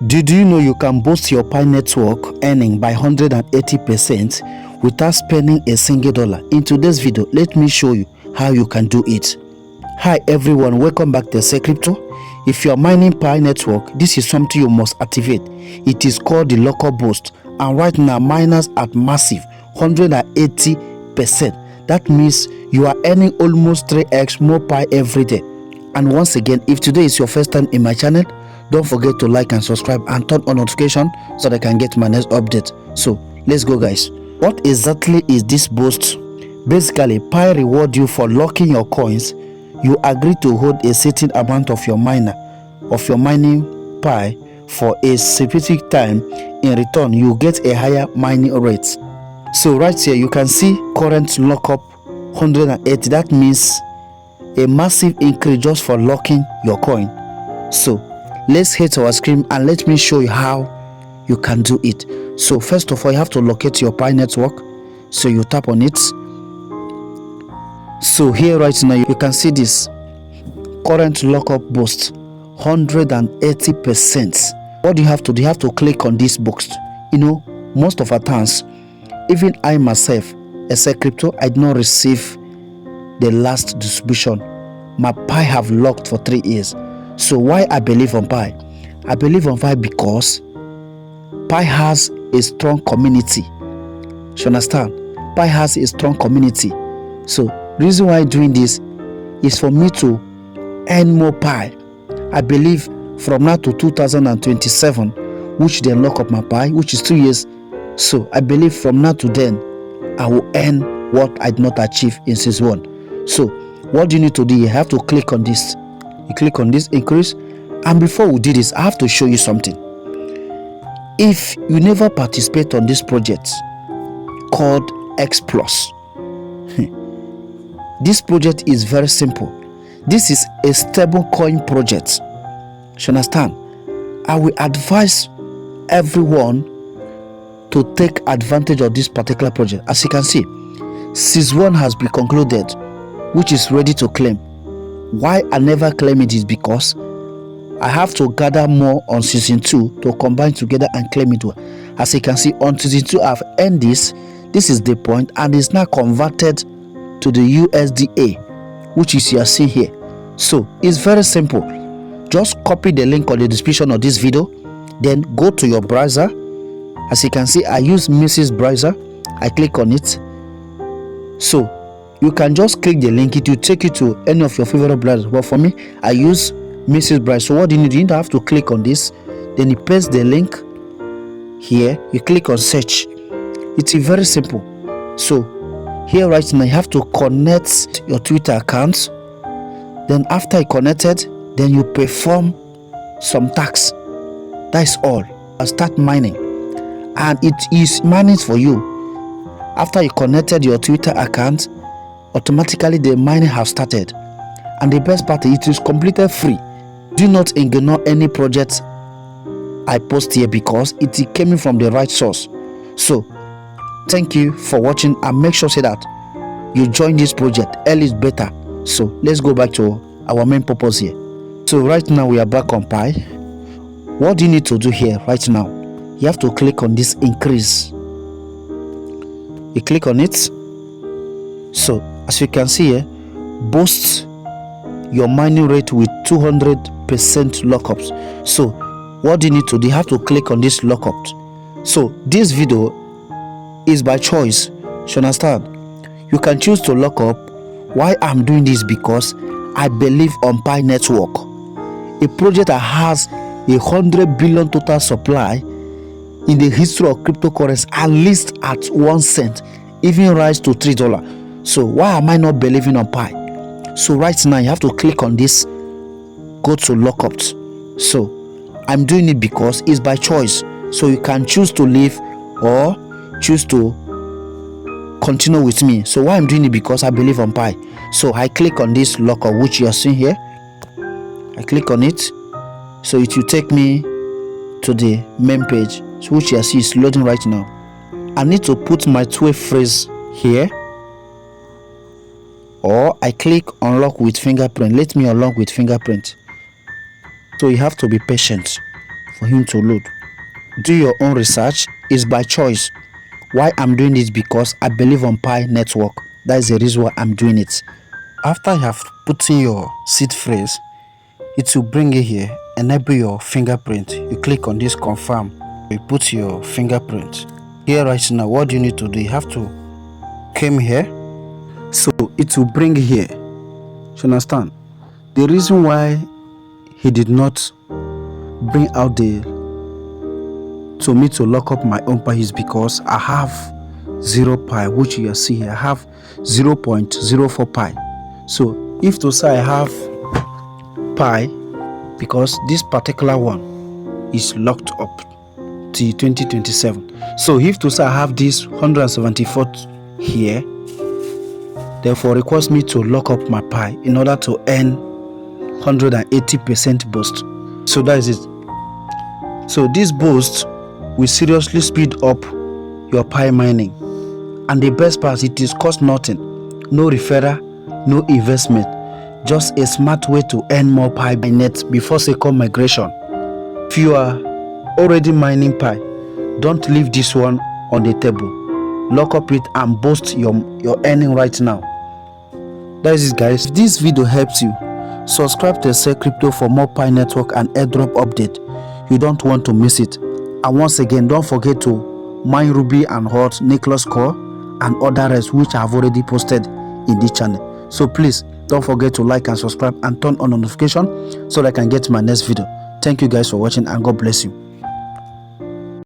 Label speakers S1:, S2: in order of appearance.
S1: Did you know you can boost your Pi network earning by 180% without spending a single dollar? In today's video, let me show you how you can do it. Hi everyone, welcome back to Xcel Crypto. If you are mining Pi network, this is something you must activate. It is called the lockup boost, and right now miners at massive 180%. That means you are earning almost 3x more Pi every day. And once again, if today is your first time in my channel, don't forget to like and subscribe and turn on notification so that I can get my next update. So let's go, guys. What exactly is this boost? Basically, Pi reward you for locking your coins. You agree to hold a certain amount of your mining Pi for a specific time. In return, you get a higher mining rate. So right here you can see current lockup 180. That means a massive increase just for locking your coin. So let's head to our screen and let me show you how you can do it. So first of all, you have to locate your Pi network. So you tap on it. So here right now you can see this current lockup boost 180%. What do you have to do? You have to click on this box. You know, most of our times, even I myself, Xcel Crypto, I did not receive the last distribution. My Pi have locked for 3 years. So why I believe on Pi? I believe on Pi because Pi has a strong community. You understand? Pi has a strong community. So reason why I'm doing this is for me to earn more Pi. I believe from now to 2027, which then lock up my Pi, which is 2 years. So I believe from now to then, I will earn what I did not achieve in season 1. So what do you need to do? You have to click on this. You click on this increase, and before we do this, I have to show you something. If you never participate on this project called X Plus, this project is very simple. This is a stable coin project. You understand? I will advise everyone to take advantage of this particular project. As you can see, season 1 has been concluded, which is ready to claim. Why I never claim it is because I have to gather more on season 2 to combine together and claim it. As you can see, on season 2 I've earned this. This is the point, and it's now converted to the USDA, which is you are seeing here. So it's very simple. Just copy the link on the description of this video, then go to your browser. As you can see, I use Mrs. browser. I click on it. So you can just click the link. It will take you to any of your favorite browsers. But for me, I use Mrs. browser. So what do you need? You need to have to click on this. Then you paste the link here. You click on search. It's very simple. So here right now you have to connect your Twitter account. Then after you connected, then you perform some tasks. That's all. I'll start mining, and it is mining for you. After you connected your Twitter account, automatically the mining has started. And the best part, it is completely free. Do not ignore any project I post here because it is coming from the right source. So thank you for watching, and make sure that you join this project. Early is better. So let's go back to our main purpose here. So right now we are back on Pi. What do you need to do here right now? You have to click on this increase. You click on it. So as you can see here, boost your mining rate with 200% lockups. So what do you need to do? You have to click on this lockup. So this video is by choice. You understand? You can choose to lock up. Why I'm doing this? Because I believe on Pi network, a project that has 100 billion total supply in the history of cryptocurrency, at least at 1 cent, even rise to $3. So why am I not believing on Pi? So right now you have to click on this, go to lockups. So I'm doing it because it's by choice. So you can choose to leave or choose to continue with me. So why I'm doing it? Because I believe on Pi. So I click on this lockup, which you are seeing here. I click on it. So it will take me to the main page, which you see is loading right now. I need to put my 12 phrase here, or I click unlock with fingerprint. Let me unlock with fingerprint. So you have to be patient for him to load. Do your own research. It's by choice. Why I'm doing it, because I believe on Pi network. That is the reason why I'm doing it. After you have put in your seed phrase, it will bring you here, enable your fingerprint. You click on this confirm, you put your fingerprint here. Right now, what do you need to do? You have to come here, so it will bring you here. You understand? The reason why he did not bring out to me to lock up my own Pi is because I have 0 Pi, which you see here. I have 0.04 Pi. So if to say I have Pi, because this particular one is locked up till 2027. So if to say I have this 174 here, therefore requires me to lock up my Pi in order to earn 180% boost. So that is it. So this boost will seriously speed up your Pi mining, and the best part, it is cost nothing, no referral, no investment, just a smart way to earn more Pi by net before second migration. If you are already mining Pi, don't leave this one on the table. Lock up it and boost your earning right now. That is it, guys. If this video helps you, subscribe to Xcel Crypto for more Pi network and airdrop update. You don't want to miss it. And once again, don't forget to mine Ruby and Hot, Nicholas Core, and other rest which I have already posted in this channel. So please don't forget to like and subscribe and turn on notification so that I can get my next video. Thank you guys for watching, and God bless you.